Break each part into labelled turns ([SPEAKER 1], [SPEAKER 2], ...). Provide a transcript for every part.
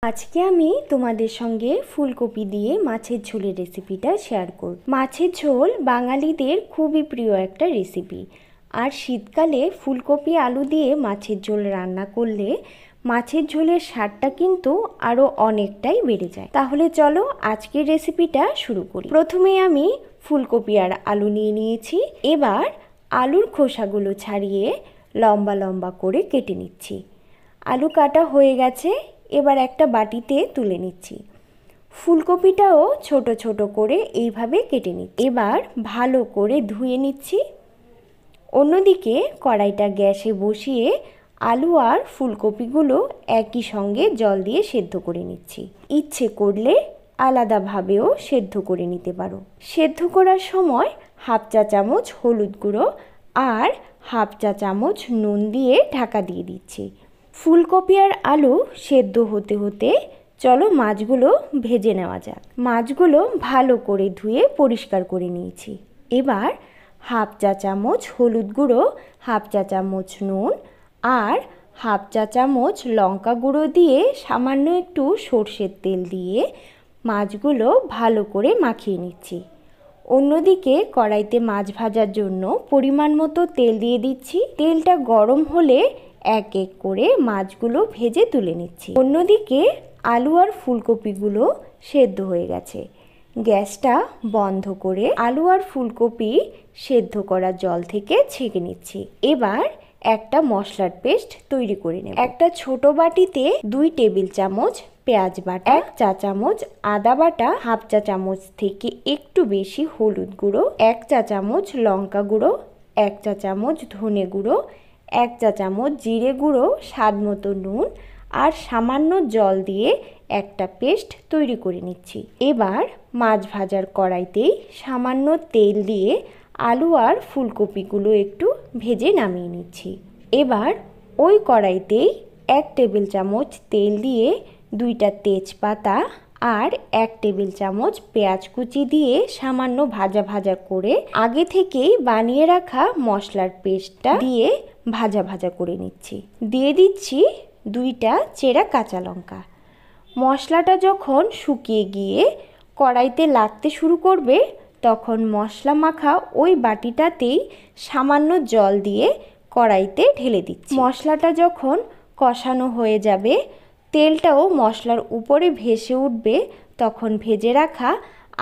[SPEAKER 1] আজকে আমি তোমাদের সঙ্গে ফুলকপি দিয়ে মাছের ঝোলের রেসিপিটা শেয়ার করব। মাছের ঝোল বাঙালিদের খুবই প্রিয় একটা রেসিপি। আর শীতকালে ফুলকপি আলু দিয়ে মাছের ঝোল রান্না করলে মাছের ঝোলের স্বাদটা কিন্তু আরও অনেকটাই বেড়ে যায়। তাহলে চলো আজকের রেসিপিটা শুরু করি। প্রথমে আমি ফুলকপি আর আলু নিয়ে নিয়েছি। এবার আলুর খোসাগুলো ছাড়িয়ে লম্বা লম্বা করে কেটে নিচ্ছি। আলু কাটা হয়ে গেছে, এবার একটা বাটিতে তুলে নিচ্ছি। ফুলকপিটাও ছোট ছোট করে এইভাবে কেটে নিচ্ছি। এবার ভালো করে ধুয়ে নিচ্ছি। অন্যদিকে কড়াইটা গ্যাসে বসিয়ে আলু আর ফুলকপিগুলো একই সঙ্গে জল দিয়ে সেদ্ধ করে নিচ্ছি। ইচ্ছে করলে আলাদাভাবেও সেদ্ধ করে নিতে পারো। সেদ্ধ করার সময় হাফ চা চামচ হলুদ গুঁড়ো আর হাফ চা চামচ নুন দিয়ে ঢাকা দিয়ে দিচ্ছি। ফুলকপি আর আলু সেদ্ধ হতে হতে চলো মাছগুলো ভেজে নেওয়া যাক। মাছগুলো ভালো করে ধুয়ে পরিষ্কার করে নিয়েছি। এবার হাফ চা চামচ হলুদ গুঁড়ো, হাফ চা চামচ নুন আর হাফ চা চামচ লঙ্কা গুঁড়ো দিয়ে সামান্য একটু সর্ষের তেল দিয়ে মাছগুলো ভালো করে মাখিয়ে নিচ্ছি। অন্যদিকে কড়াইতে মাছ ভাজার জন্য পরিমাণ মতো তেল দিয়ে দিচ্ছি। তেলটা গরম হলে এক এক করে মাছগুলো ভেজে তুলে নিচ্ছি। অন্যদিকে আলু আর ফুলকপিগুলো সেদ্ধ হয়ে গেছে। গ্যাসটা বন্ধ করে আলু আর ফুলকপি সেদ্ধ করা জল থেকে ছেঁকে নিচ্ছি। এবার একটা মশলার পেস্ট তৈরি করে নেব। একটা ছোট বাটিতে 2 টেবিল চামচ পেঁয়াজ বাটা, 1 চা চামচ আদা বাটা, হাফ চা চামচ থেকে একটু বেশি হলুদ গুঁড়ো, 1 চা চামচ লঙ্কা গুঁড়ো, 1 চা চামচ ধনে গুঁড়ো, 1 চা চামচ জিরে গুঁড়ো, স্বাদ মতো নুন আর সামান্য জল দিয়ে একটা পেস্ট তৈরি করে নিচ্ছি। এবার মাছ ভাজার কড়াইতেই সামান্য তেল দিয়ে আলু আর ফুলকপিগুলো একটু ভেজে নামিয়ে নিচ্ছি। এবার ওই কড়াইতেই 1 টেবিল চামচ তেল দিয়ে 2টা তেজপাতা আর 1 টেবিল চামচ পেঁয়াজ কুচি দিয়ে সামান্য ভাজা ভাজা করে আগে থেকেই বানিয়ে রাখা মশলার পেস্টটা দিয়ে ভাজা ভাজা করে নিচ্ছি। দিয়ে দিচ্ছি 2টা চেরা কাঁচা লঙ্কা। মশলাটা যখন শুকিয়ে গিয়ে কড়াইতে লাগতে শুরু করবে তখন মশলা মাখা ওই বাটিটাতেই সামান্য জল দিয়ে কড়াইতে ঢেলে দিচ্ছি। মশলাটা যখন কষানো হয়ে যাবে, তেলটাও মশলার উপরে ভেসে উঠবে, তখন ভেজে রাখা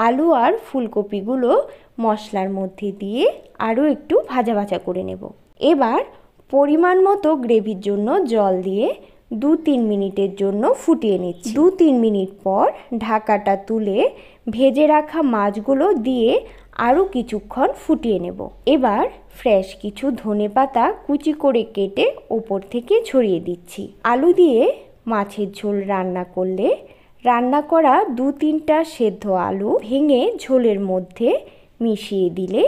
[SPEAKER 1] আলু আর ফুলকপিগুলো মশলার মধ্যে দিয়ে আরও একটু ভাজা ভাজা করে নেব। এবার পরিমাণ মতো গ্রেভির জন্য জল দিয়ে 2-3 মিনিটের জন্য ফুটিয়ে নিচ্ছি। 2-3 মিনিট পর ঢাকাটা তুলে ভেজে রাখা মাছগুলো দিয়ে আরও কিছুক্ষণ ফুটিয়ে নেব। এবার ফ্রেশ কিছু ধনেপাতা কুচি করে কেটে ওপর থেকে ছড়িয়ে দিচ্ছি। আলু দিয়ে মাছের ঝোল রান্না করলে রান্না করা 2-3টা সেদ্ধ আলু ভেঙে ঝোলের মধ্যে মিশিয়ে দিলে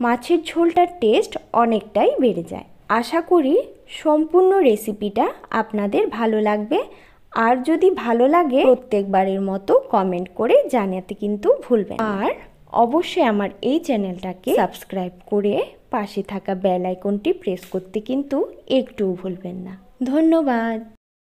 [SPEAKER 1] মাছের ঝোলটার টেস্ট অনেকটাই বেড়ে যায়। আশা করি সম্পূর্ণ রেসিপিটা আপনাদের ভালো লাগবে। আর যদি ভালো লাগে প্রত্যেকবারের মতো কমেন্ট করে জানাতে কিন্তু ভুলবেন না। আর অবশ্যই আমার এই চ্যানেলটাকে সাবস্ক্রাইব করে পাশে থাকা বেল আইকনটি প্রেস করতে কিন্তু একটুও ভুলবেন না। ধন্যবাদ।